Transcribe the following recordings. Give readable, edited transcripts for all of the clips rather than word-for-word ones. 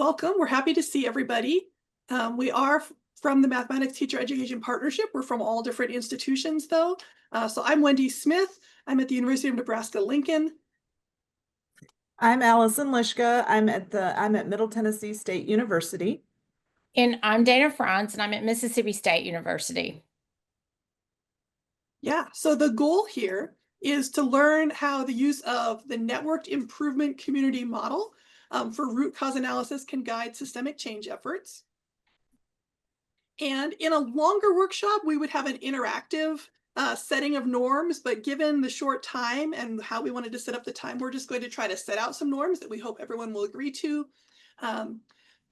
Welcome. We're happy to see everybody. We are from the Mathematics Teacher Education Partnership. We're from all different institutions, though. So I'm Wendy Smith. I'm at the University of Nebraska-Lincoln. I'm Alyson Lischka. I'm at Middle Tennessee State University. And I'm Dana Franz, and I'm at Mississippi State University. Yeah, so the goal here is to learn how the use of the networked improvement community model for root cause analysis can guide systemic change efforts. And in a longer workshop, we would have an interactive setting of norms, but given the short time and how we wanted to set up the time, we're just going to try to set out some norms that we hope everyone will agree to.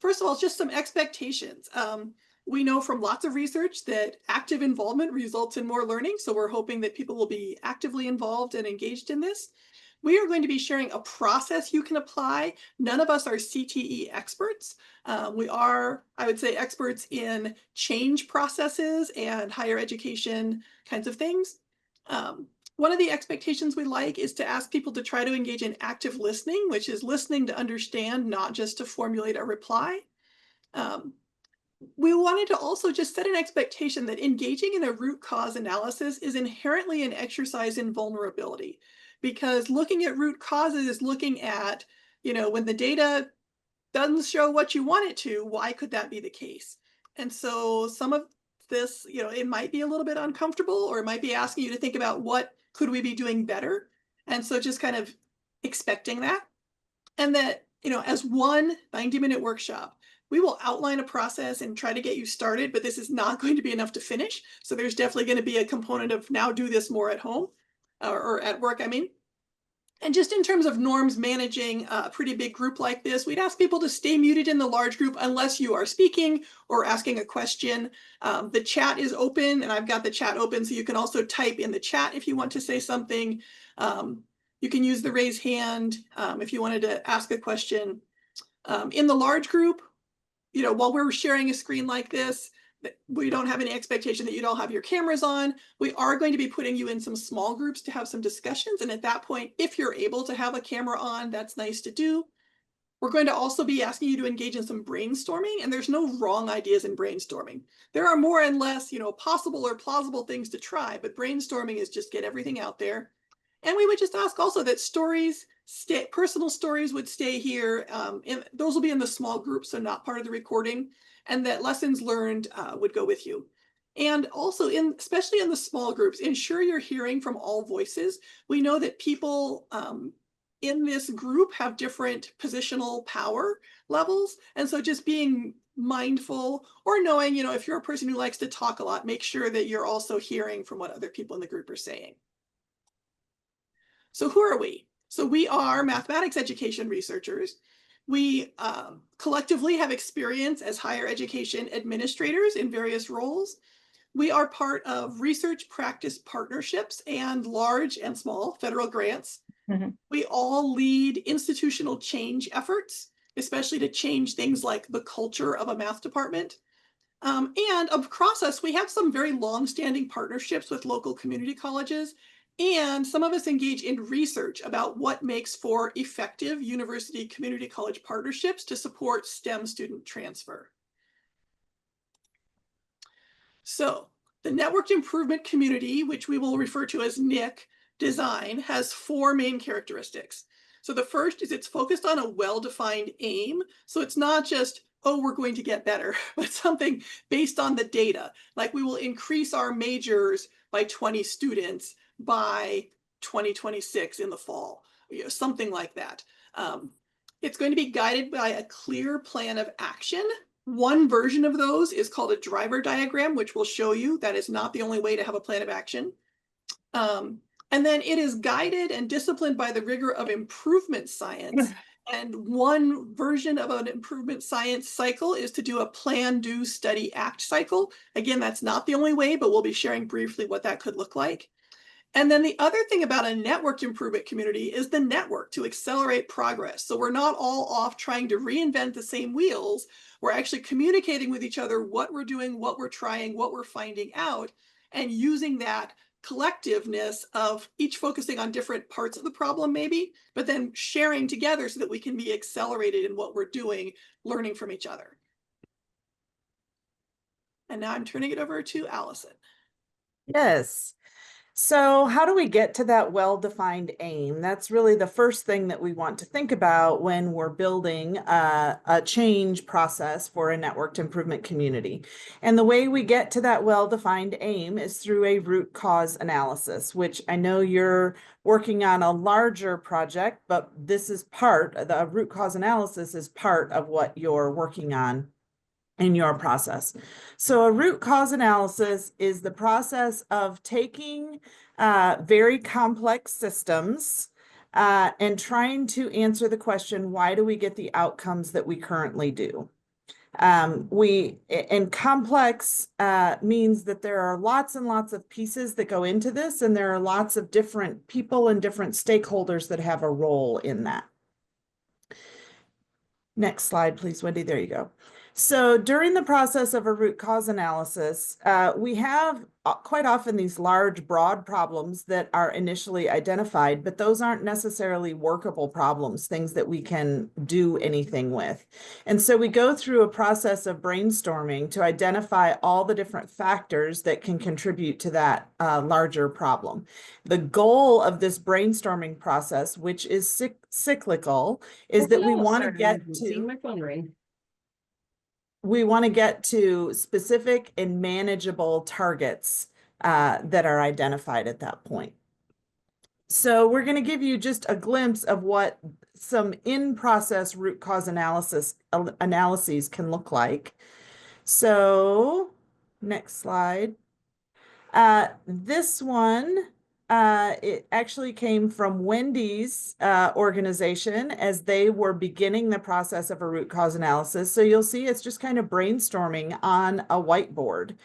First of all, just some expectations. We know from lots of research that active involvement results in more learning, so we're hoping that people will be actively involved and engaged in this. We are going to be sharing a process you can apply. None of us are CTE experts. We are, I would say, experts in change processes and higher education kinds of things. One of the expectations we like is to ask people to try to engage in active listening, which is listening to understand, not just to formulate a reply. We wanted to also just set an expectation that engaging in a root cause analysis is inherently an exercise in vulnerability, because looking at root causes is looking at, when the data doesn't show what you want it to, why could that be the case? And so some of this, it might be a little bit uncomfortable, or it might be asking you to think about what could we be doing better. And so just kind of expecting that. And that, as one 90-minute workshop, we will outline a process and try to get you started, but this is not going to be enough to finish. So there's definitely going to be a component of now do this more at home or at work, I mean. And just in terms of norms managing a pretty big group like this, we'd ask people to stay muted in the large group unless you are speaking or asking a question. The chat is open, and I've got the chat open, so you can also type in the chat if you want to say something. You can use the raise hand if you wanted to ask a question. In the large group, while we're sharing a screen like this, we don't have any expectation that you'd all have your cameras on. We are going to be putting you in some small groups to have some discussions. And at that point, if you're able to have a camera on, that's nice to do. We're going to also be asking you to engage in some brainstorming, and there's no wrong ideas in brainstorming. There are more and less, possible or plausible things to try, but brainstorming is just get everything out there. And we would just ask also that personal stories would stay here. And those will be in the small group, so not part of the recording, and that lessons learned would go with you. And also, especially in the small groups, ensure you're hearing from all voices. We know that people in this group have different positional power levels. And so just being mindful, or knowing, if you're a person who likes to talk a lot, make sure that you're also hearing from what other people in the group are saying. So who are we? So we are mathematics education researchers. We collectively have experience as higher education administrators in various roles. We are part of research practice partnerships and large and small federal grants. Mm-hmm. We all lead institutional change efforts, especially to change things like the culture of a math department. And across us, we have some very long-standing partnerships with local community colleges. And some of us engage in research about what makes for effective university community college partnerships to support STEM student transfer. So the Networked Improvement Community, which we will refer to as NIC design, has four main characteristics. So the first is it's focused on a well-defined aim. So it's not just, oh, we're going to get better, but something based on the data. Like we will increase our majors by 20 students by 2026 in the fall, something like that. It's going to be guided by a clear plan of action. One version of those is called a driver diagram, which will show you that is not the only way to have a plan of action. And then it is guided and disciplined by the rigor of improvement science. And one version of an improvement science cycle is to do a plan, do, study, act cycle. Again, that's not the only way, but we'll be sharing briefly what that could look like. And then the other thing about a networked improvement community is the network to accelerate progress. So we're not all off trying to reinvent the same wheels. We're actually communicating with each other what we're doing, what we're trying, what we're finding out, and using that collectiveness of each focusing on different parts of the problem maybe, but then sharing together so that we can be accelerated in what we're doing, learning from each other. And now I'm turning it over to Alyson. Yes. So how do we get to that well-defined aim? That's really the first thing that we want to think about when we're building a change process for a networked improvement community. And the way we get to that well-defined aim is through a root cause analysis, which I know you're working on a larger project, but this is the root cause analysis is part of what you're working on in your process. So a root cause analysis is the process of taking very complex systems and trying to answer the question, why do we get the outcomes that we currently do? And complex means that there are lots and lots of pieces that go into this, and there are lots of different people and different stakeholders that have a role in that. Next slide, please, Wendy. There you go. So during the process of a root cause analysis, we have quite often these large, broad problems that are initially identified, but those aren't necessarily workable problems, things that we can do anything with. And so we go through a process of brainstorming to identify all the different factors that can contribute to that larger problem. The goal of this brainstorming process, which is cyclical, is that we want to get to my phone ring. We want to get to specific and manageable targets that are identified at that point. So we're going to give you just a glimpse of what some in-process root cause analyses can look like. So next slide. This one, it actually came from Wendy's organization as they were beginning the process of a root cause analysis. So you'll see it's just kind of brainstorming on a whiteboard.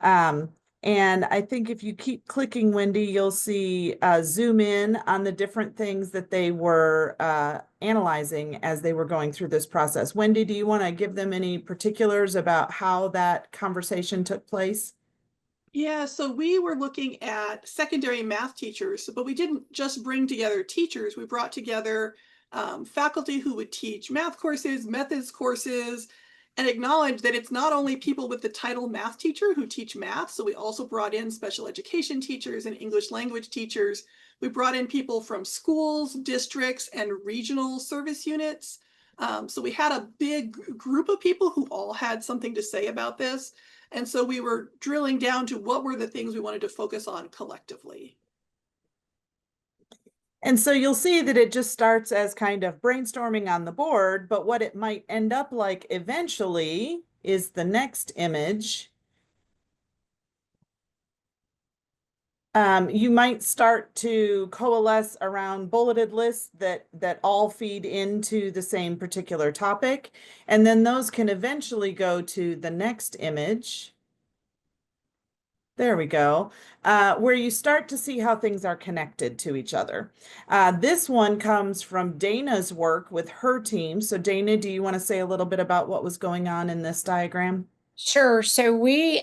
And I think if you keep clicking, Wendy, you'll see zoom in on the different things that they were analyzing as they were going through this process. Wendy, do you want to give them any particulars about how that conversation took place? Yeah, so we were looking at secondary math teachers, but we didn't just bring together teachers. We brought together faculty who would teach math courses, methods courses, and acknowledge that it's not only people with the title math teacher who teach math. So we also brought in special education teachers and English language teachers. We brought in people from schools, districts, and regional service units. So we had a big group of people who all had something to say about this. And so we were drilling down to what were the things we wanted to focus on collectively. And so you'll see that it just starts as kind of brainstorming on the board, but what it might end up like eventually is the next image. You might start to coalesce around bulleted lists that all feed into the same particular topic. And then those can eventually go to the next image. There we go, where you start to see how things are connected to each other. This one comes from Dana's work with her team. So Dana, do you want to say a little bit about what was going on in this diagram? Sure. So we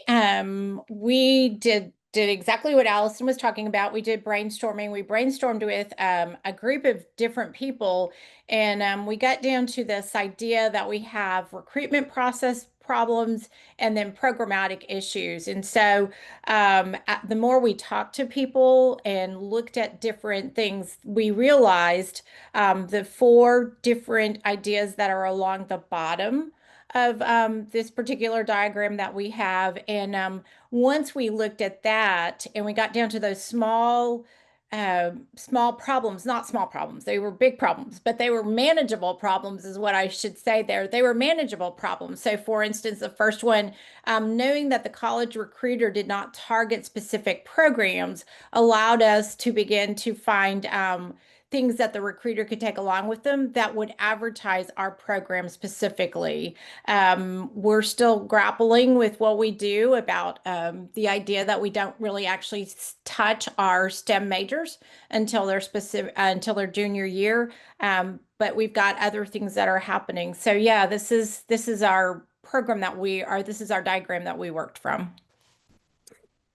did exactly what Alyson was talking about. We did brainstorming. We brainstormed with a group of different people, and we got down to this idea that we have recruitment process problems and then programmatic issues. And so the more we talked to people and looked at different things, we realized the four different ideas that are along the bottom of this particular diagram that we have. And once we looked at that and we got down to those small problems, not small problems, they were big problems, but they were manageable problems is what I should say there. They were manageable problems. So for instance, the first one, knowing that the college recruiter did not target specific programs allowed us to begin to find things that the recruiter could take along with them that would advertise our program specifically. We're still grappling with what we do about the idea that we don't really actually touch our STEM majors until their junior year. But we've got other things that are happening. So yeah, this is our program that this is our diagram that we worked from.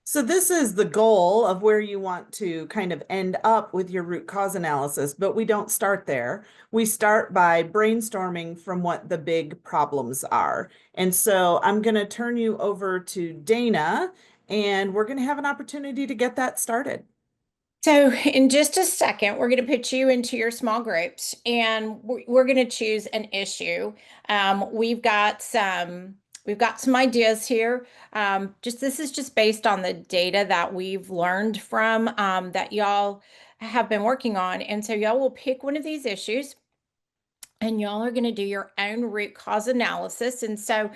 So this is the goal of where you want to kind of end up with your root cause analysis, but we don't start there. We start by brainstorming from what the big problems are. And so I'm going to turn you over to Dana, and we're going to have an opportunity to get that started. So in just a second, we're going to put you into your small groups and we're going to choose an issue. We've got some ideas here. This is just based on the data that we've learned from that y'all have been working on. And so y'all will pick one of these issues and y'all are going to do your own root cause analysis. And so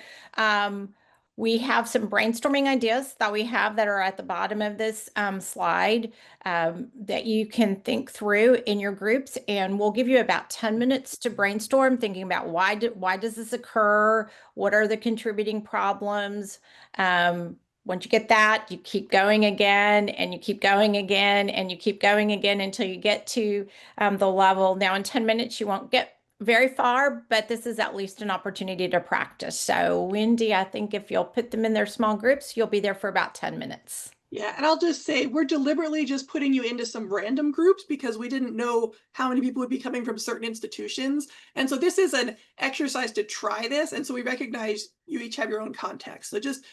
we have some brainstorming ideas that we have that are at the bottom of this slide that you can think through in your groups. And we'll give you about 10 minutes to brainstorm, thinking about why does this occur? What are the contributing problems? Once you get that, you keep going again, and you keep going again, and you keep going again until you get to the level. Now, in 10 minutes, you won't get very far, but this is at least an opportunity to practice. So Wendy, I think if you'll put them in their small groups, you'll be there for about 10 minutes. Yeah, and I'll just say we're deliberately just putting you into some random groups because we didn't know how many people would be coming from certain institutions. And so this is an exercise to try this. And so we recognize you each have your own context. So just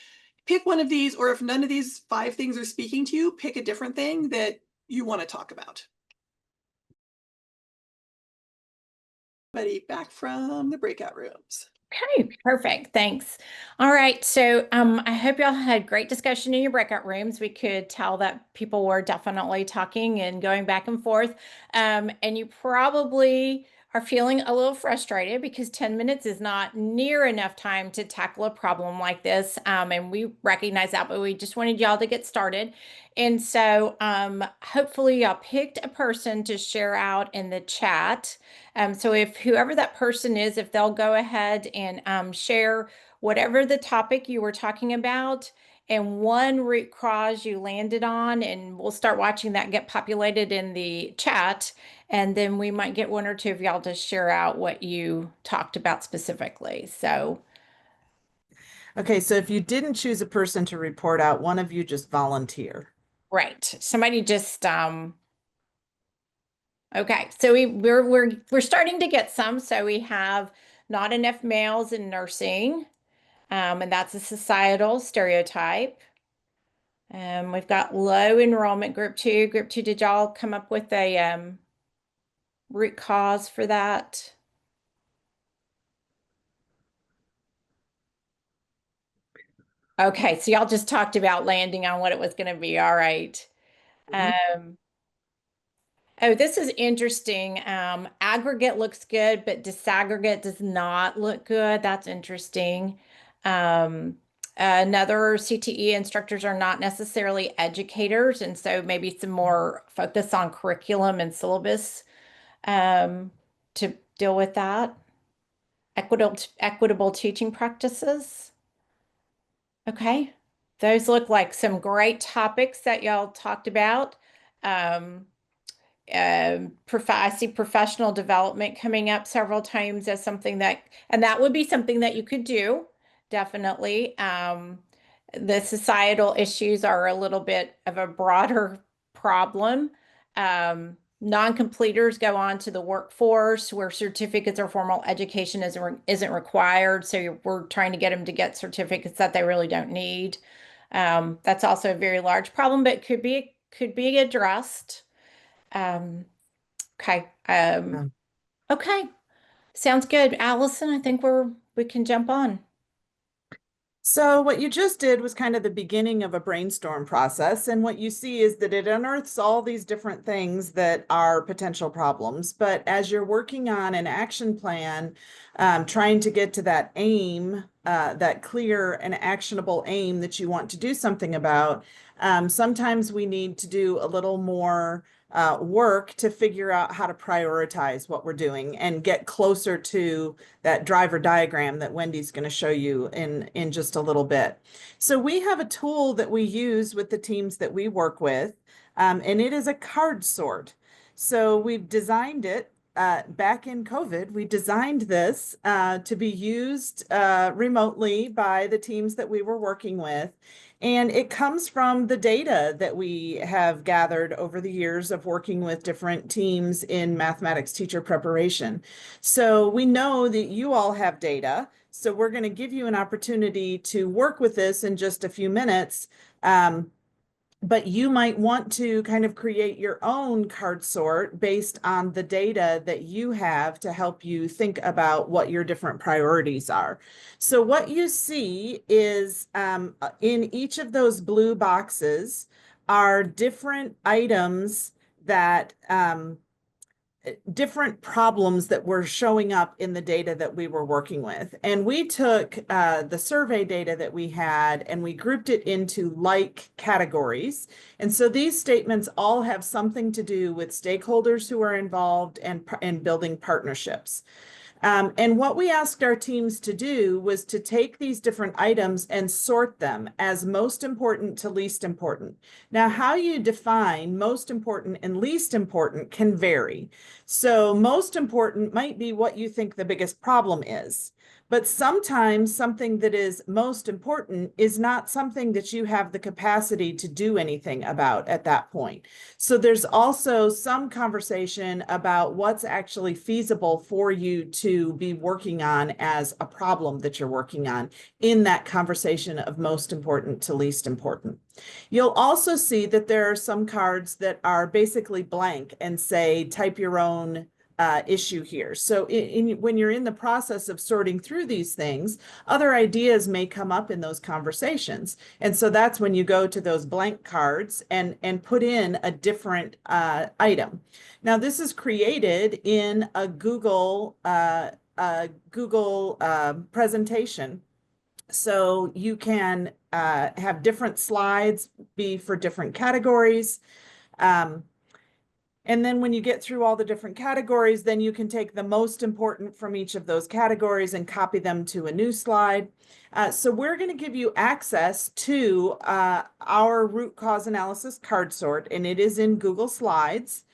pick one of these, or if none of these 5 things are speaking to you, pick a different thing that you want to talk about. Buddy, back from the breakout rooms. Okay, perfect. Thanks. All right. So I hope y'all had great discussion in your breakout rooms. We could tell that people were definitely talking and going back and forth. And you probably are feeling a little frustrated because 10 minutes is not near enough time to tackle a problem like this. And we recognize that, but we just wanted y'all to get started. And so hopefully y'all picked a person to share out in the chat. So if whoever that person is, if they'll go ahead and share whatever the topic you were talking about and one root cause you landed on, and we'll start watching that get populated in the chat. And then we might get one or two of y'all to share out what you talked about specifically. So, Okay, so if you didn't choose a person to report out, one of you just volunteer. right. Somebody just okay, so we're starting to get some. So we have not enough males in nursing, and that's a societal stereotype. We've got low enrollment group two. Group two, did y'all come up with a root cause for that? Okay, so y'all just talked about landing on what it was going to be. All right. Um, Oh, this is interesting. Aggregate looks good, but disaggregate does not look good. That's interesting. Another CTE instructors are not necessarily educators, and so maybe some more focus on curriculum and syllabus to deal with that. Equitable teaching practices. Okay, those look like some great topics that y'all talked about. Um, I see professional development coming up several times as something that, and that would be something that you could do, definitely. The societal issues are a little bit of a broader problem. Non-completers go on to the workforce where certificates or formal education isn't required. So we're trying to get them to get certificates that they really don't need. That's also a very large problem, but could be addressed. Okay. Yeah. Okay. Sounds good. Alyson, I think we can jump on. So what you just did was kind of the beginning of a brainstorm process. And what you see is that it unearths all these different things that are potential problems. But as you're working on an action plan, trying to get to that aim, that clear and actionable aim that you want to do something about, sometimes we need to do a little more work to figure out how to prioritize what we're doing and get closer to that driver diagram that Wendy's going to show you in just a little bit. So we have a tool that we use with the teams that we work with, and it is a card sort. So we've designed it back in COVID, we designed this to be used remotely by the teams that we were working with. And it comes from the data that we have gathered over the years of working with different teams in mathematics teacher preparation. So we know that you all have data. So we're going to give you an opportunity to work with this in just a few minutes. But you might want to kind of create your own card sort based on the data that you have to help you think about what your different priorities are. So what you see is in each of those blue boxes are different items that different problems that were showing up in the data that we were working with. And we took the survey data that we had and we grouped it into like categories. And so these statements all have something to do with stakeholders who are involved and building partnerships. And what we asked our teams to do was to take these different items and sort them as most important to least important. Now, how you define most important and least important can vary. So most important might be what you think the biggest problem is. But sometimes something that is most important is not something that you have the capacity to do anything about at that point. So there's also some conversation about what's actually feasible for you to be working on as a problem that you're working on in that conversation of most important to least important. You'll also see that there are some cards that are basically blank and say type your own issue here. So when you're in the process of sorting through these things, other ideas may come up in those conversations. And so that's when you go to those blank cards and put in a different item. Now, this is created in a Google presentation. So you can have different slides be for different categories. And then when you get through all the different categories, then you can take the most important from each of those categories and copy them to a new slide. So we're going to give you access to our root cause analysis card sort, and it is in Google Slides.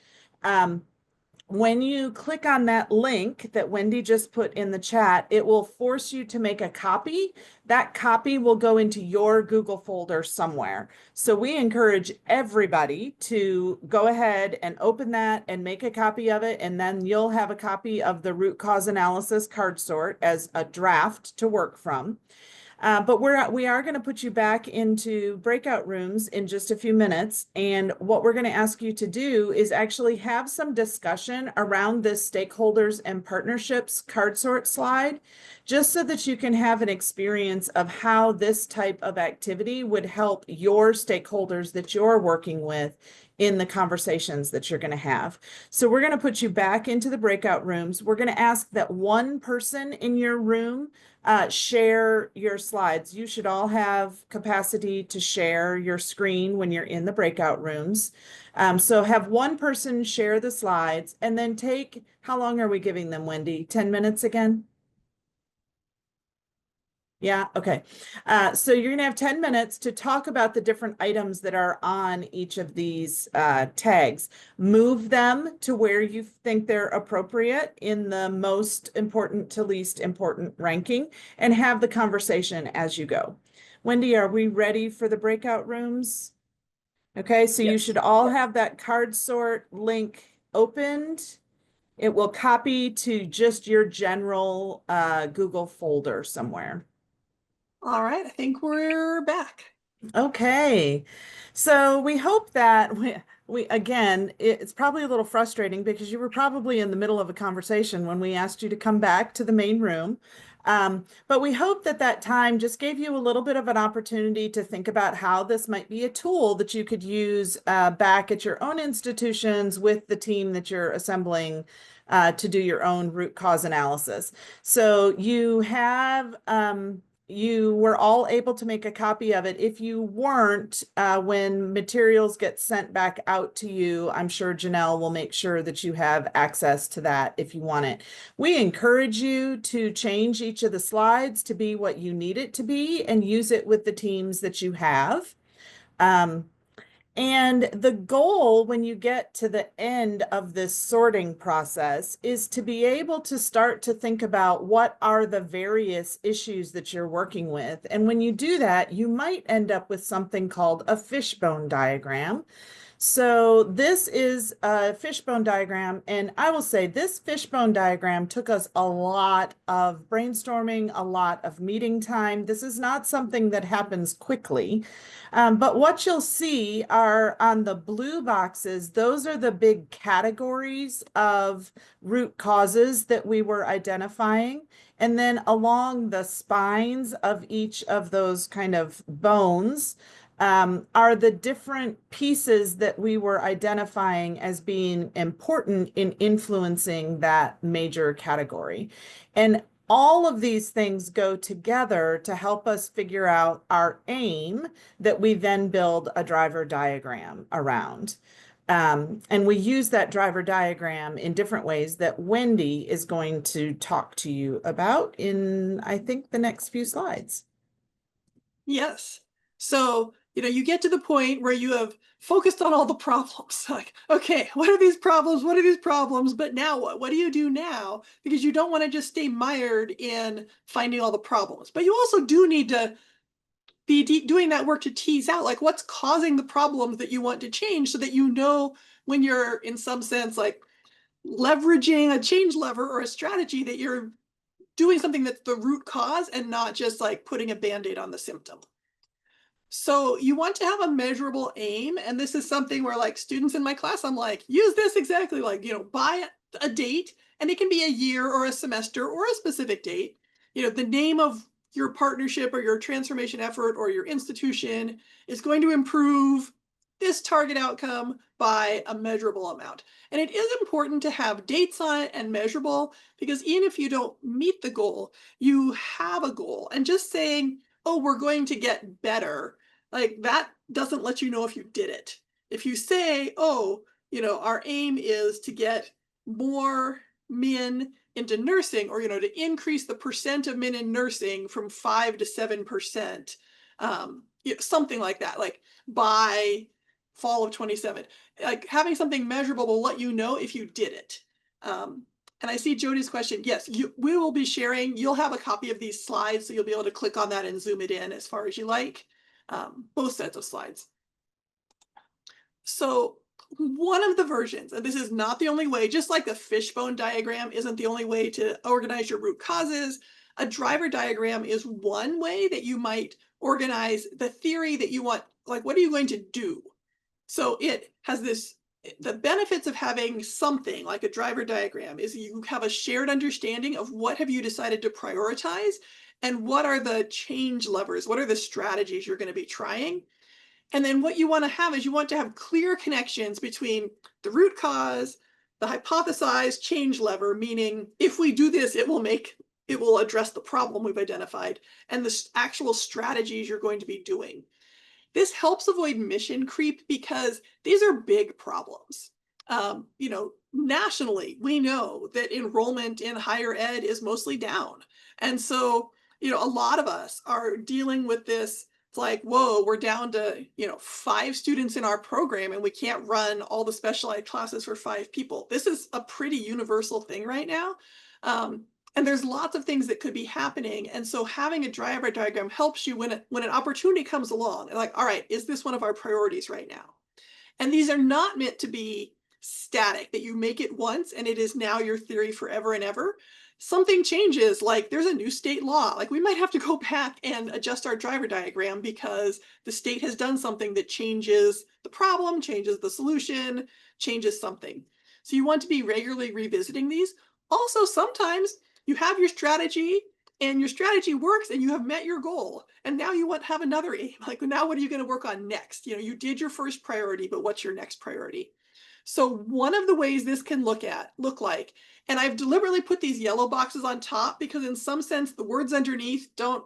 When you click on that link that Wendy just put in the chat, it will force you to make a copy. That copy will go into your Google folder somewhere. So we encourage everybody to go ahead and open that and make a copy of it. And then you'll have a copy of the root cause analysis card sort as a draft to work from. But we are going to put you back into breakout rooms in just a few minutes. And what we're going to ask you to do is actually have some discussion around this stakeholders and partnerships card sort slide, just so that you can have an experience of how this type of activity would help your stakeholders that you're working with in the conversations that you're going to have. So we're going to put you back into the breakout rooms. We're going to ask that one person in your room share your slides. You should all have capacity to share your screen when you're in the breakout rooms. So have one person share the slides and then take, how long are we giving them, Wendy? 10 minutes again? Yeah, okay. So you're going to have 10 minutes to talk about the different items that are on each of these tags. Move them to where you think they're appropriate in the most important to least important ranking and have the conversation as you go. Wendy, are we ready for the breakout rooms? Okay, so you should all have that card sort link opened. It will copy to just your general Google folder somewhere. All right, I think we're back. Okay, so we hope that we again, it's probably a little frustrating because you were probably in the middle of a conversation when we asked you to come back to the main room. But we hope that that time just gave you a little bit of an opportunity to think about how this might be a tool that you could use back at your own institutions with the team that you're assembling to do your own root cause analysis. So you have you were all able to make a copy of it. If you weren't, when materials get sent back out to you, I'm sure Janelle will make sure that you have access to that if you want it. We encourage you to change each of the slides to be what you need it to be and use it with the teams that you have. And the goal when you get to the end of this sorting process is to be able to start to think about what are the various issues that you're working with. And when you do that, you might end up with something called a fishbone diagram. So this is a fishbone diagram, and I will say this fishbone diagram took us a lot of brainstorming, a lot of meeting time. This is not something that happens quickly. But what you'll see are on the blue boxes, those are the big categories of root causes that we were identifying. And then along the spines of each of those kind of bones, are the different pieces that we were identifying as being important in influencing that major category. And all of these things go together to help us figure out our aim that we then build a driver diagram around. And we use that driver diagram in different ways that Wendy is going to talk to you about in, I think, the next few slides. Yes. So, you get to the point where you have focused on all the problems. Like, okay, what are these problems? What are these problems? But now what? What do you do now? Because you don't want to just stay mired in finding all the problems. But you also do need to be doing that work to tease out, like, what's causing the problems that you want to change, so that when you're, in some sense, like leveraging a change lever or a strategy, that you're doing something that's the root cause and not just like putting a Band-Aid on the symptom. So you want to have a measurable aim. And this is something where, like, students in my class, I'm like, use this exactly, like, buy a date, and it can be a year or a semester or a specific date. The name of your partnership or your transformation effort or your institution is going to improve this target outcome by a measurable amount. And it is important to have dates on it and measurable, because even if you don't meet the goal, you have a goal. And just saying, oh, we're going to get better, like, that doesn't let you know if you did it. If you say, oh, our aim is to get more men into nursing, or, to increase the percent of men in nursing from 5 to 7%, something like that, like by fall of 27, like having something measurable will let you know if you did it. And I see Jody's question. Yes, we will be sharing. You'll have a copy of these slides, so you'll be able to click on that and zoom it in as far as you like, both sets of slides. So one of the versions, and this is not the only way, just like the fishbone diagram isn't the only way to organize your root causes, a driver diagram is one way that you might organize the theory that you want. Like, what are you going to do? So it has the benefits of having something like a driver diagram is you have a shared understanding of what have you decided to prioritize, and what are the change levers, what are the strategies you're going to be trying. And then what you want to have is you want to have clear connections between the root cause, the hypothesized change lever, meaning if we do this, it will address the problem we've identified, and the actual strategies you're going to be doing. This helps avoid mission creep, because these are big problems. Nationally, we know that enrollment in higher ed is mostly down. And so, a lot of us are dealing with this. It's like, whoa, we're down to, 5 students in our program, and we can't run all the specialized classes for 5 people. This is a pretty universal thing right now. And there's lots of things that could be happening. And so having a driver diagram helps you when an opportunity comes along. Like, all right, is this one of our priorities right now? And these are not meant to be static, that you make it once and it is now your theory forever and ever. Something changes, like there's a new state law. Like, we might have to go back and adjust our driver diagram because the state has done something that changes the problem, changes the solution, changes something. So you want to be regularly revisiting these. Also, sometimes you have your strategy and your strategy works and you have met your goal, and now you want to have another aim. Like, now what are you going to work on next? You did your first priority, but what's your next priority? So one of the ways this can look like, and I've deliberately put these yellow boxes on top because in some sense the words underneath the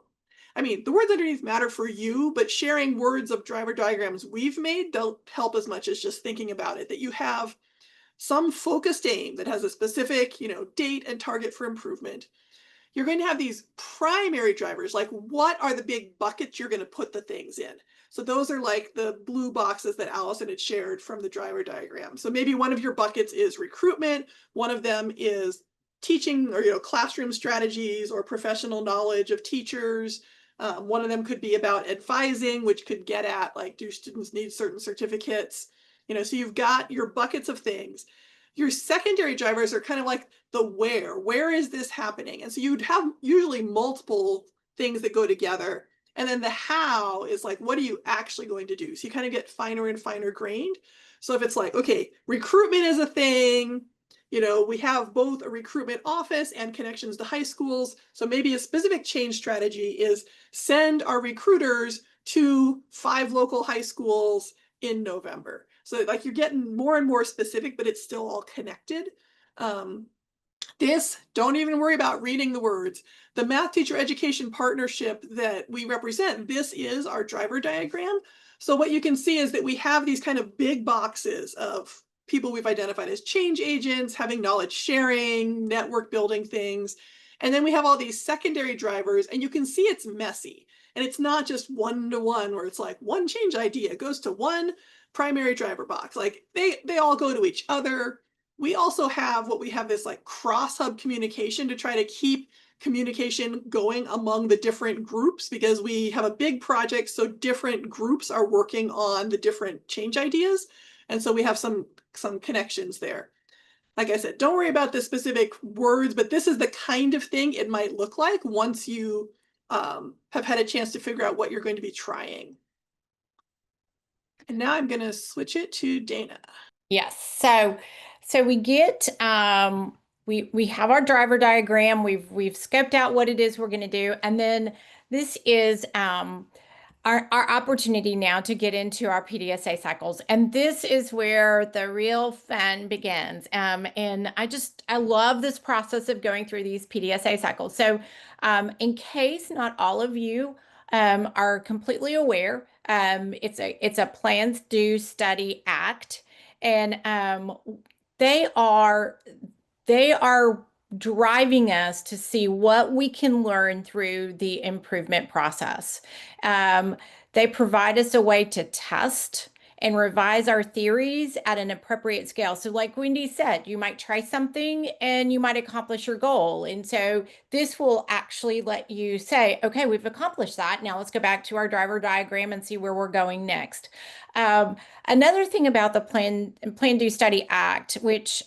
words underneath matter for you, but sharing words of driver diagrams we've made don't help as much as just thinking about it, that you have some focused aim that has a specific, date and target for improvement. you're going to have these primary drivers, like what are the big buckets you're going to put the things in. So those are like the blue boxes that Alyson had shared from the driver diagram. So maybe one of your buckets is recruitment, one of them is teaching or classroom strategies or professional knowledge of teachers. One of them could be about advising, which could get at like, do students need certain certificates? So you've got your buckets of things. Your secondary drivers are kind of like the where is this happening? And so you'd have usually multiple things that go together. And then the how is like, what are you actually going to do? So you kind of get finer and finer grained. So if it's like, okay, recruitment is a thing, we have both a recruitment office and connections to high schools. So maybe a specific change strategy is send our recruiters to 5 local high schools in November. So like you're getting more and more specific, but it's still all connected. Don't even worry about reading the words. The math teacher education partnership that we represent, this is our driver diagram. So what you can see is that we have these kind of big boxes of people we've identified as change agents, having knowledge sharing, network building things. And then we have all these secondary drivers, and you can see it's messy. And it's not just one-to-one where it's like one change idea goes to one primary driver box. Like they all go to each other. We also have this like cross-hub communication to try to keep communication going among the different groups, because we have a big project, so different groups are working on the different change ideas. And so we have some connections there. Like I said, don't worry about the specific words, but this is the kind of thing it might look like once you have had a chance to figure out what you're going to be trying. And now I'm going to switch it to Dana. Yes. So we get we have our driver diagram. We've scoped out what it is we're going to do, and then this is our opportunity now to get into our PDSA cycles. And this is where the real fun begins. And I love this process of going through these PDSA cycles. So in case not all of you are completely aware, it's a Plans, Do, Study Act. And they are driving us to see what we can learn through the improvement process. They provide us a way to test and revise our theories at an appropriate scale. So like Wendy said, you might try something and you might accomplish your goal. And so this will actually let you say, okay, we've accomplished that. Now let's go back to our driver diagram and see where we're going next. Another thing about the Plan, Do, Study Act, which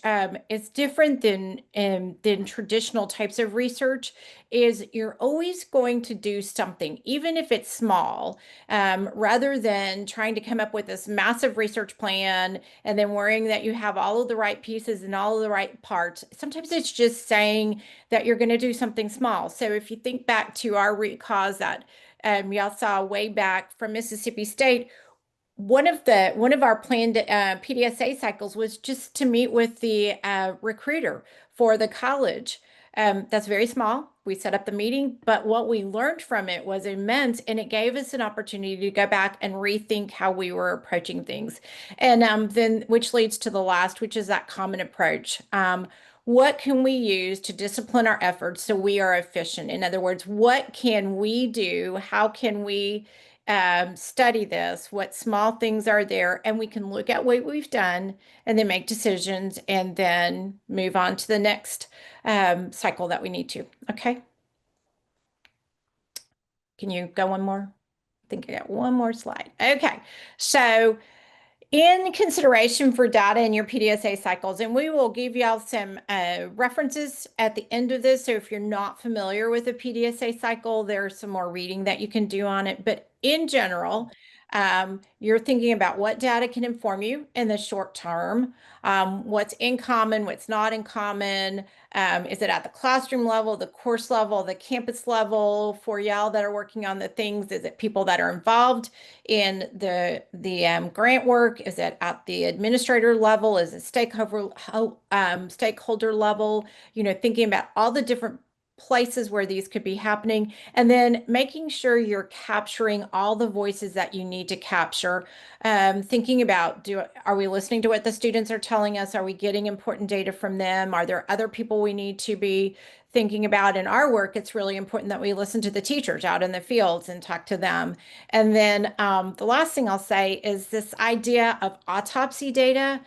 is different than traditional types of research, is you're always going to do something, even if it's small, rather than trying to come up with this massive research plan and then worrying that you have all of the right pieces and all of the right parts. Sometimes it's just saying that you're going to do something small. So if you think back to our root cause that y'all saw way back from Mississippi State, one of our planned PDSA cycles was just to meet with the recruiter for the college. That's very small. We set up the meeting, but what we learned from it was immense, and it gave us an opportunity to go back and rethink how we were approaching things. And then, which leads to the last, which is that common approach. What can we use to discipline our efforts so we are efficient? In other words, what can we do? How can we study this? What small things are there? And we can look at what we've done and then make decisions and then move on to the next cycle that we need to. Okay. Can you go one more? I think I got one more slide. Okay. So in consideration for data in your PDSA cycles, and we will give y'all some references at the end of this. So if you're not familiar with a PDSA cycle, there's some more reading that you can do on it. But in general, you're thinking about what data can inform you in the short term, what's in common, what's not in common. Is it at the classroom level, the course level, the campus level? For y'all that are working on the things, is it people that are involved in the grant work? Is it at the administrator level? Is it stakeholder level? Thinking about all the different places where these could be happening, and then making sure you're capturing all the voices that you need to capture. Thinking about, are we listening to what the students are telling us? Are we getting important data from them? Are there other people we need to be thinking about in our work, it's really important that we listen to the teachers out in the fields and talk to them. And then the last thing I'll say is this idea of autopsy data,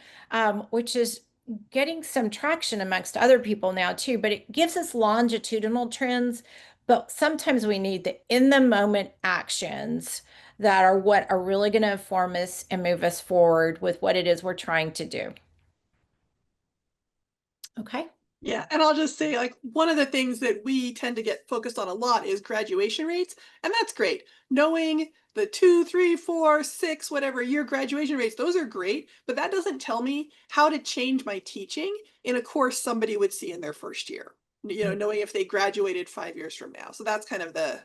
which is getting some traction amongst other people now too, but it gives us longitudinal trends. But sometimes we need the in the moment actions that are what are really going to inform us and move us forward with what it is we're trying to do. Okay. Yeah, and I'll just say, like, one of the things that we tend to get focused on a lot is graduation rates, and that's great. Knowing the 2, 3, 4, 6, whatever year graduation rates, those are great, but that doesn't tell me how to change my teaching in a course somebody would see in their first year, knowing if they graduated 5 years from now. So that's kind of the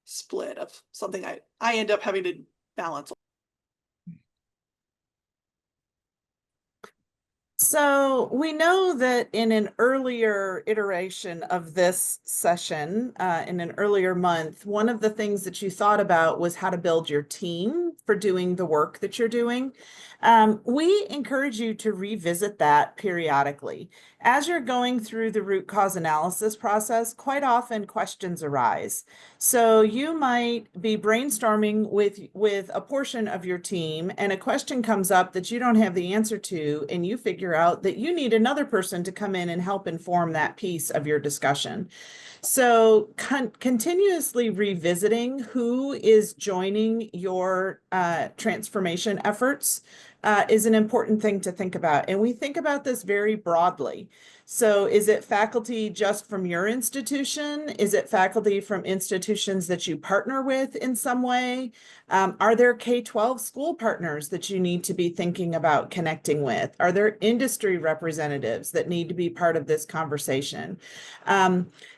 split of something I end up having to balance. So we know that in an earlier iteration of this session, in an earlier month, one of the things that you thought about was how to build your team for doing the work that you're doing. We encourage you to revisit that periodically. As you're going through the root cause analysis process, quite often questions arise. So you might be brainstorming with a portion of your team, and a question comes up that you don't have the answer to, and you figure out that you need another person to come in and help inform that piece of your discussion. So continuously revisiting who is joining your transformation efforts is an important thing to think about. And we think about this very broadly. So is it faculty just from your institution? Is it faculty from institutions that you partner with in some way? Are there K-12 school partners that you need to be thinking about connecting with? Are there industry representatives that need to be part of this conversation?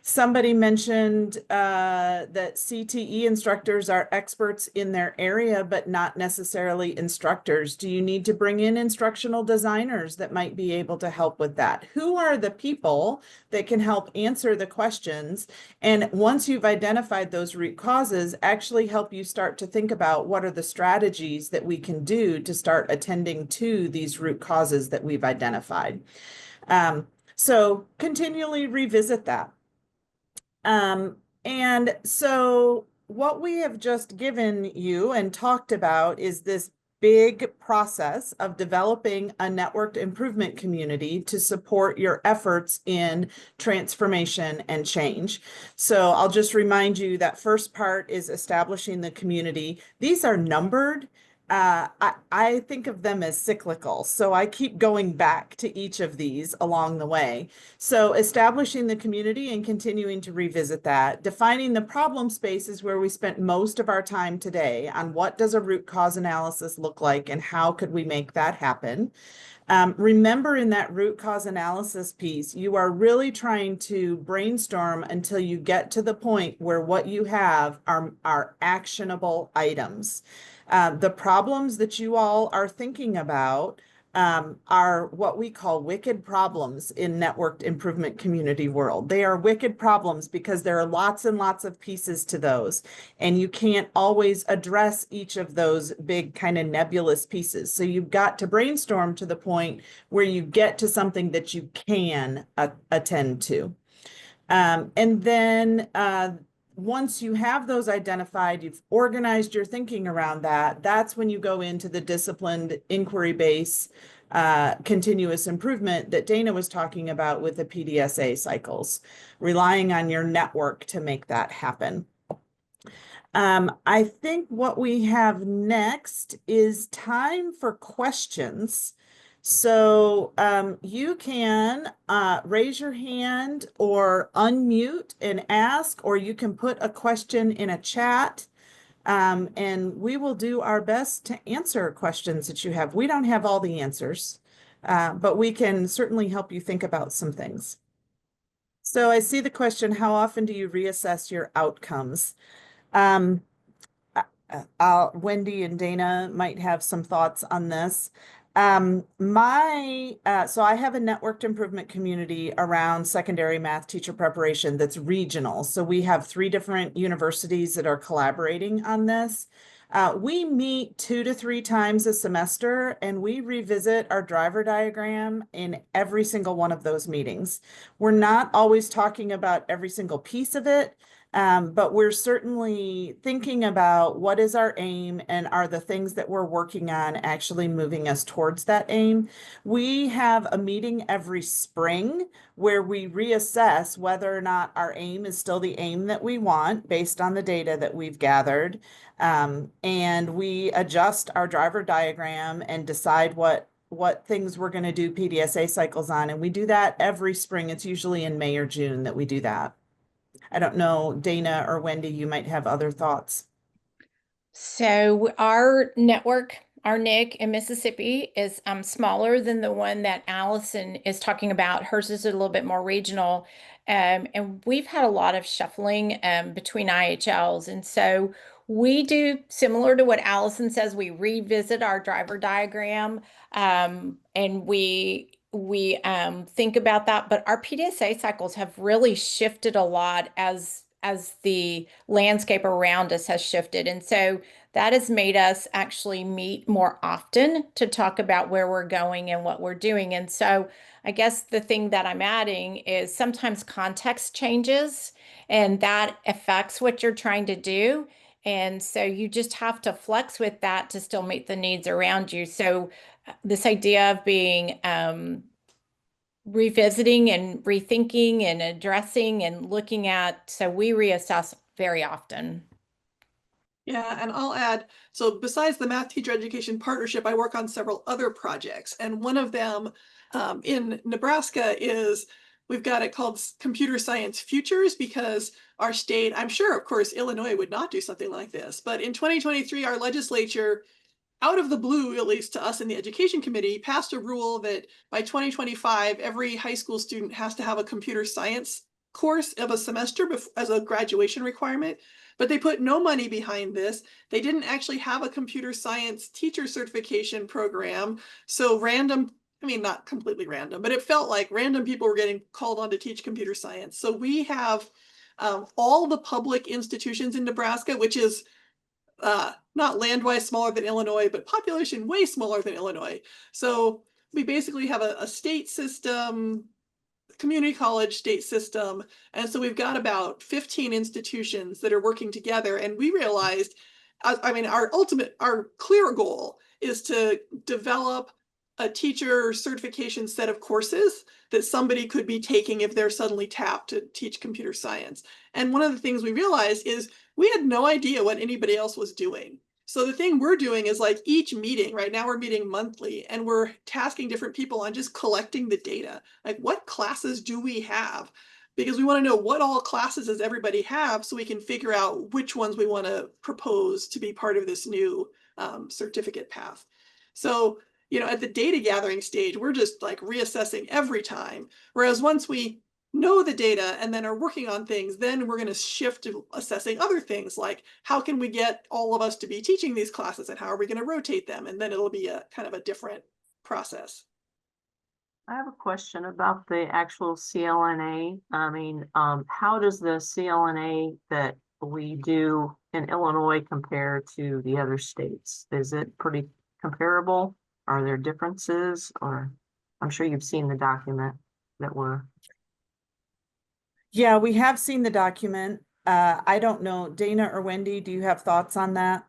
Somebody mentioned that CTE instructors are experts in their area, but not necessarily instructors. Do you need to bring in instructional designers that might be able to help with that? Who are the people that can help answer the questions? And once you've identified those root causes, actually help you start to think about what are the strategies that we can do to start attending to these root causes that we've identified. So continually revisit that. And so what we have just given you and talked about is this big process of developing a networked improvement community to support your efforts in transformation and change. So I'll just remind you that first part is establishing the community. These are numbered. I think of them as cyclical, so I keep going back to each of these along the way. So establishing the community and continuing to revisit that, defining the problem spaces where we spent most of our time today on what does a root cause analysis look like and how could we make that happen. Remember, in that root cause analysis piece, you are really trying to brainstorm until you get to the point where what you have are actionable items. The problems that you all are thinking about are what we call wicked problems in networked improvement community world. They are wicked problems because there are lots and lots of pieces to those, and you can't always address each of those big kind of nebulous pieces. So you've got to brainstorm to the point where you get to something that you can attend to. And then once you have those identified, you've organized your thinking around that, that's when you go into the disciplined inquiry-based continuous improvement that Dana was talking about with the PDSA cycles, relying on your network to make that happen. I think what we have next is time for questions. So you can raise your hand or unmute and ask, or you can put a question in a chat, and we will do our best to answer questions that you have. We don't have all the answers, but we can certainly help you think about some things. So I see the question, how often do you reassess your outcomes? Wendy and Dana might have some thoughts on this. So I have a networked improvement community around secondary math teacher preparation that's regional. So we have 3 different universities that are collaborating on this. We meet 2 to 3 times a semester and we revisit our driver diagram in every single one of those meetings. We're not always talking about every single piece of it, but we're certainly thinking about what is our aim and are the things that we're working on actually moving us towards that aim. We have a meeting every spring where we reassess whether or not our aim is still the aim that we want based on the data that we've gathered. And we adjust our driver diagram and decide what things we're going to do PDSA cycles on. And we do that every spring. It's usually in May or June that we do that. I don't know, Dana or Wendy, you might have other thoughts. So our network, our NIC in Mississippi is smaller than the one that Alyson is talking about. Hers is a little bit more regional. And we've had a lot of shuffling between IHLs. And so we do similar to what Alyson says, we revisit our driver diagram and we think about that. But our PDSA cycles have really shifted a lot as the landscape around us has shifted. And so that has made us actually meet more often to talk about where we're going and what we're doing. And so I guess the thing that I'm adding is sometimes context changes and that affects what you're trying to do. And so you just have to flex with that to still meet the needs around you. So this idea of being revisiting and rethinking and addressing and looking at, so we reassess very often. Yeah, and I'll add, so besides the Math Teacher Education Partnership, I work on several other projects. And one of them in Nebraska is, we've got it called Computer Science Futures, because our state, I'm sure, of course, Illinois would not do something like this. But in 2023, our legislature, out of the blue, at least to us in the education committee, passed a rule that by 2025, every high school student has to have a computer science course of a semester as a graduation requirement. But they put no money behind this. They didn't actually have a computer science teacher certification program. So random, I mean, not completely random, but it felt like random people were getting called on to teach computer science. So we have all the public institutions in Nebraska, which is not land-wise smaller than Illinois, but population way smaller than Illinois. So we basically have a state system, community college state system. And so we've got about 15 institutions that are working together. And we realized, I mean, our clear goal is to develop a teacher certification set of courses that somebody could be taking if they're suddenly tapped to teach computer science. And one of the things we realized is we had no idea what anybody else was doing. So the thing we're doing is like each meeting, right now we're meeting monthly and we're tasking different people on just collecting the data. Like what classes do we have? Because we want to know what all classes does everybody have so we can figure out which ones we want to propose to be part of this new certificate path. So, you know, at the data gathering stage, we're just like reassessing every time. Whereas once we know the data and then are working on things, then we're going to shift to assessing other things like how can we get all of us to be teaching these classes and how are we going to rotate them? And then it'll be a kind of a different process. I have a question about the actual CLNA. I mean, how does the CLNA that we do in Illinois compare to the other states? Is it pretty comparable? Are there differences? Or I'm sure you've seen the document that we're. Yeah, we have seen the document. I don't know, Dana or Wendy, do you have thoughts on that?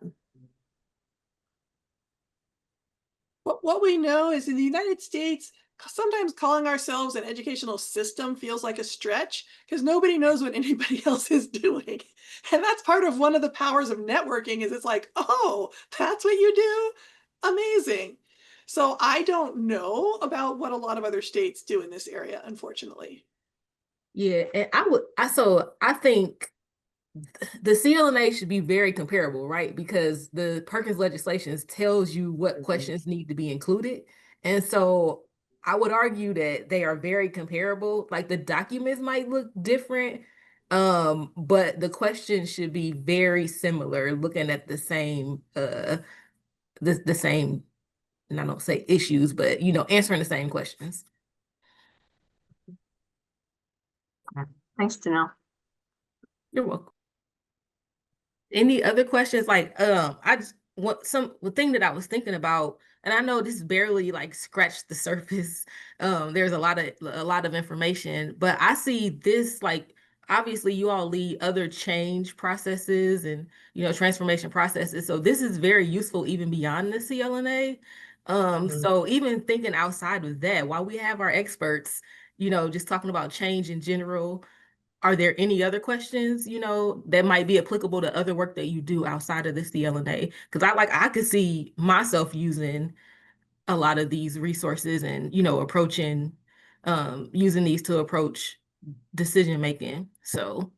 What we know is in the United States, sometimes calling ourselves an educational system feels like a stretch because nobody knows what anybody else is doing. And that's part of one of the powers of networking is it's like, oh, that's what you do? Amazing. So I don't know about what a lot of other states do in this area, unfortunately. Yeah, and I think the CLNA should be very comparable, right? Because the Perkins legislation tells you what questions need to be included. And so I would argue that they are very comparable. Like the documents might look different, but the questions should be very similar, looking at the same the same, and I don't say issues, but you know, answering the same questions. Thanks, Janelle. You're welcome. Any other questions? Like, I just want the thing that I was thinking about, and I know this barely like scratched the surface. There's a lot of information, but I see this like obviously you all lead other change processes and transformation processes. So this is very useful even beyond the CLNA. So even thinking outside of that, while we have our experts, just talking about change in general, are there any other questions, that might be applicable to other work that you do outside of the CLNA? Because I could see myself using a lot of these resources and, approaching, using these to approach decision making. So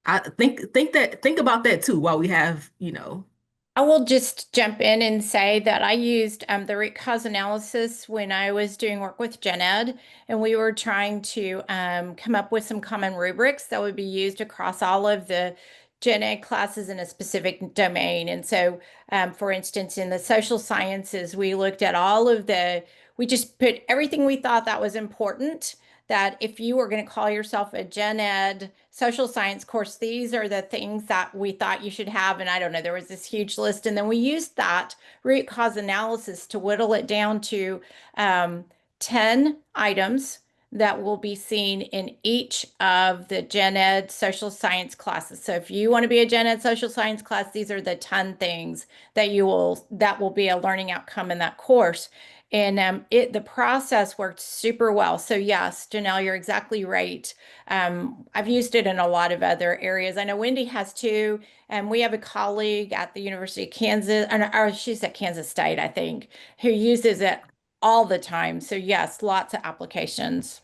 I think about that too while we have, I will just jump in and say that I used the root cause analysis when I was doing work with Gen Ed, and we were trying to come up with some common rubrics that would be used across all of the Gen Ed classes in a specific domain. And so, for instance, in the social sciences, we looked at we just put everything we thought that was important, that if you were going to call yourself a Gen Ed social science course, these are the things that we thought you should have. And I don't know, there was this huge list. And then we used that root cause analysis to whittle it down to 10 items that will be seen in each of the Gen Ed social science classes. So if you want to be a Gen Ed social science class, these are the 10 things that will be a learning outcome in that course. And the process worked super well. So yes, Janelle, you're exactly right. I've used it in a lot of other areas. I know Wendy has too, and we have a colleague at the University of Kansas, or she's at Kansas State, I think, who uses it all the time. So yes, lots of applications.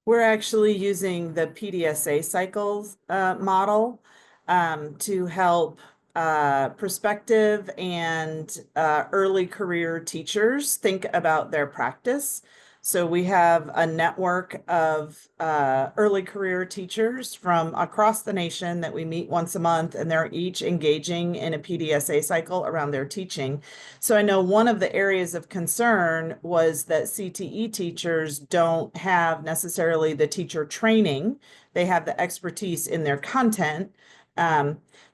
We're actually using the PDSA cycles model to help prospective and early career teachers think about their practice. So we have a network of early career teachers from across the nation that we meet once a month, and they're each engaging in a PDSA cycle around their teaching. So I know one of the areas of concern was that CTE teachers don't have necessarily the teacher training. They have the expertise in their content.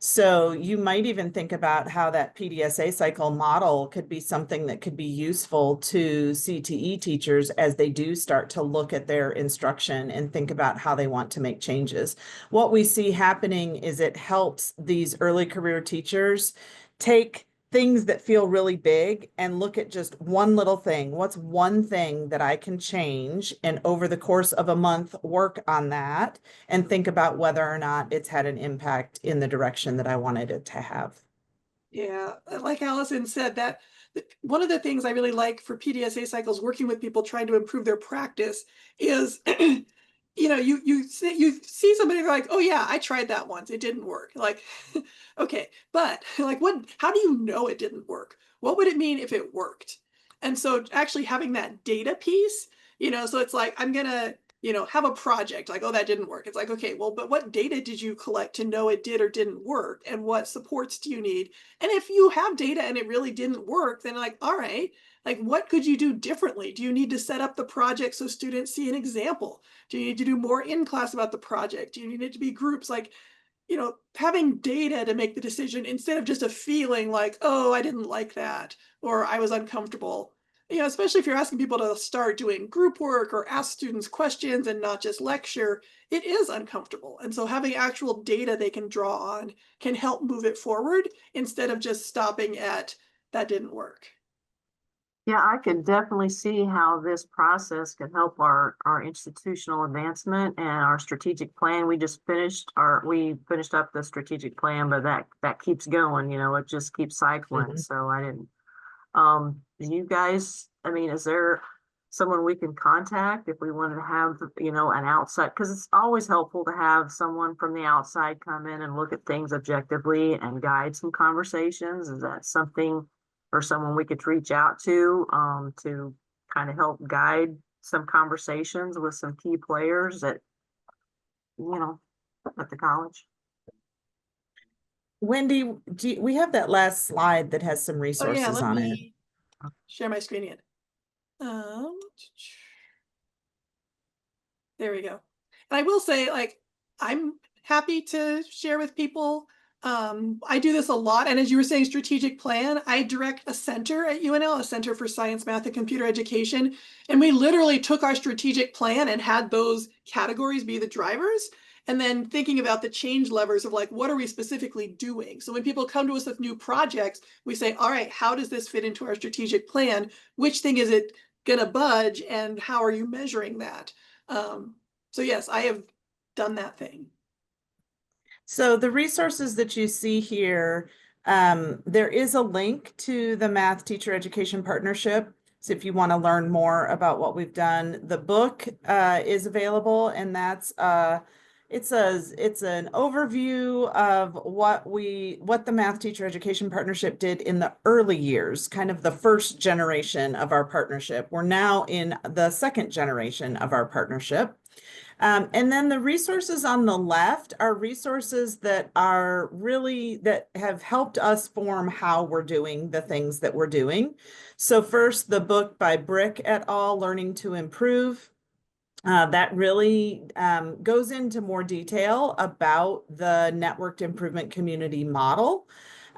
So you might even think about how that PDSA cycle model could be something that could be useful to CTE teachers as they do start to look at their instruction and think about how they want to make changes. What we see happening is it helps these early career teachers take things that feel really big and look at just one little thing. What's one thing that I can change? And over the course of a month, work on that and think about whether or not it's had an impact in the direction that I wanted it to have. Yeah, like Alyson said, that one of the things I really like for PDSA cycles, working with people trying to improve their practice, is you see somebody like, oh yeah, I tried that once, it didn't work. Like, okay, but like, how do you know it didn't work? What would it mean if it worked? And so actually having that data piece, so it's like, I'm gonna have a project like, oh, that didn't work. It's like, okay, well, but what data did you collect to know it did or didn't work? And what supports do you need? And if you have data and it really didn't work, then like, all right, like what could you do differently? Do you need to set up the project so students see an example? Do you need to do more in class about the project? Do you need it to be groups? Like, having data to make the decision instead of just a feeling like, oh, I didn't like that, or I was uncomfortable. Especially if you're asking people to start doing group work or ask students questions and not just lecture, it is uncomfortable. And so having actual data they can draw on can help move it forward instead of just stopping at that didn't work. Yeah, I can definitely see how this process can help our institutional advancement and our strategic plan. We finished up the strategic plan, but that keeps going, it just keeps cycling. So I didn't, you guys, I mean, is there someone we can contact if we wanted to have, an outside, because it's always helpful to have someone from the outside come in and look at things objectively and guide some conversations? Is that something or someone we could reach out to kind of help guide some conversations with some key players at the college? Wendy, we have that last slide that has some Oh yeah, resources let on it. me share my screen again. There we go. And I will say, like, I'm happy to share with people. I do this a lot. And as you were saying, strategic plan, I direct a center at UNL, a Center for Science, Math, and Computer Education. And we literally took our strategic plan and had those categories be the drivers. And then thinking about the change levers of like, what are we specifically doing? So when people come to us with new projects, we say, all right, how does this fit into our strategic plan? Which thing is it going to budge? And how are you measuring that? So yes, I have done that thing. So the resources that you see here, there is a link to the Math Teacher Education Partnership. So if you want to learn more about what we've done, the book is available, and that's it's an overview of what the Math Teacher Education Partnership did in the early years, kind of the first generation of our partnership. We're now in the second generation of our partnership. And then the resources on the left are resources that have helped us form how we're doing the things that we're doing. So first, the book by Brick et al., Learning to Improve. That really goes into more detail about the networked improvement community model.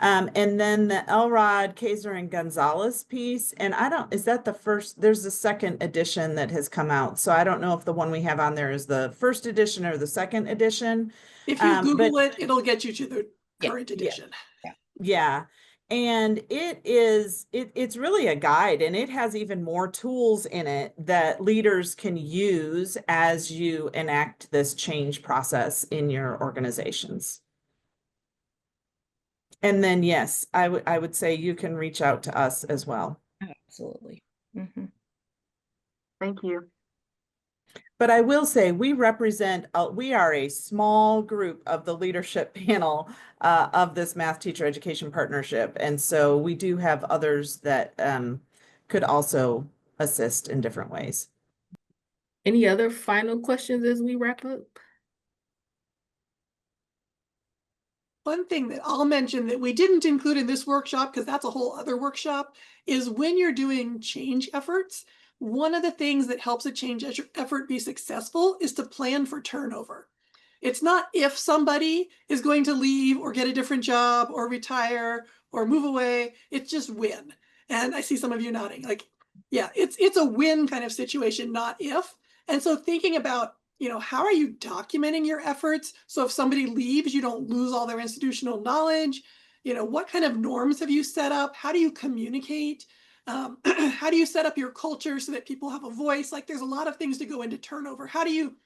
And then the Elrod, Kaiser, and Gonzalez piece. And is that the first? There's a second edition that has come out. So I don't know if the one we have on there is the first edition or the second edition. If you Google it, it'll get you to the current edition. Yeah. And it's really a guide, and it has even more tools in it that leaders can use as you enact this change process in your organizations. And then, yes, I would say you can reach out to us as well. Absolutely. Mm-hmm. Thank you. But I will say we are a small group of the leadership panel of this Math Teacher Education Partnership. And so we do have others that could also assist in different ways. Any other final questions as we wrap up? One thing that I'll mention that we didn't include in this workshop, because that's a whole other workshop, is when you're doing change efforts, one of the things that helps a change effort be successful is to plan for turnover. It's not if somebody is going to leave or get a different job or retire or move away, it's just when. And I see some of you nodding, like, yeah, it's a win kind of situation, not if. And so thinking about, how are you documenting your efforts? So if somebody leaves, you don't lose all their institutional knowledge. What kind of norms have you set up? How do you communicate? How do you set up your culture so that people have a voice? Like, there's a lot of things to go into turnover. How do you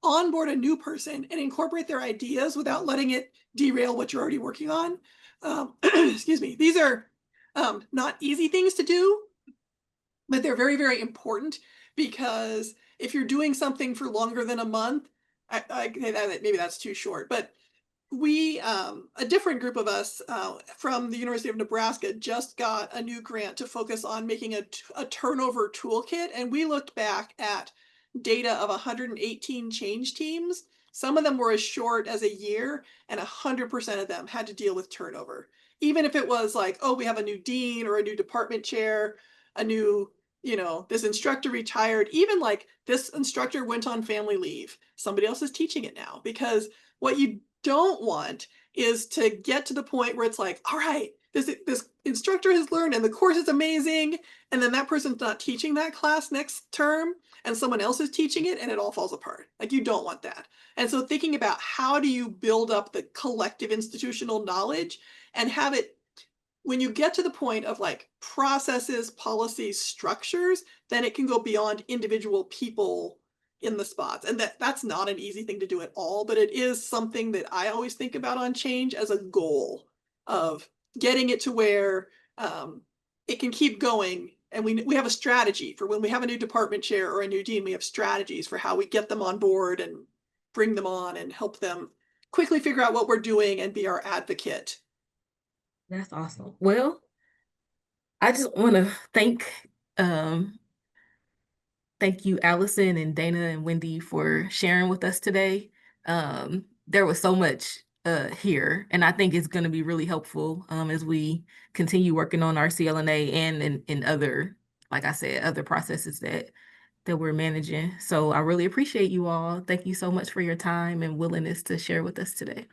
onboard a new person and incorporate their ideas without letting it derail what you're already working on? Excuse me. These are not easy things to do, but they're very, very important, because if you're doing something for longer than a month, maybe that's too short, but we, a different group of us from the University of Nebraska just got a new grant to focus on making a turnover toolkit. And we looked back at data of 118 change teams. Some of them were as short as a year, and 100% of them had to deal with turnover. Even if it was like, oh, we have a new dean or a new department chair, a new, this instructor retired, even like this instructor went on family leave, somebody else is teaching it now. Because what you don't want is to get to the point where it's like, all right, this instructor has learned and the course is amazing, and then that person's not teaching that class next term and someone else is teaching it and it all falls apart. Like, you don't want that. And so thinking about how do you build up the collective institutional knowledge and have it, when you get to the point of like processes, policies, structures, then it can go beyond individual people in the spots. And that's not an easy thing to do at all, but it is something that I always think about on change as a goal of getting it to where it can keep going. And we have a strategy for when we have a new department chair or a new dean, we have strategies for how we get them on board and bring them on and help them quickly figure out what we're doing and be our advocate. That's awesome. Well, I just want to thank you, Alyson and Dana and Wendy, for sharing with us today. There was so much here, and I think it's going to be really helpful as we continue working on our CLNA and in other, like I said, other processes that that we're managing. So I really appreciate you all. Thank you so much for your time and willingness to share with us today.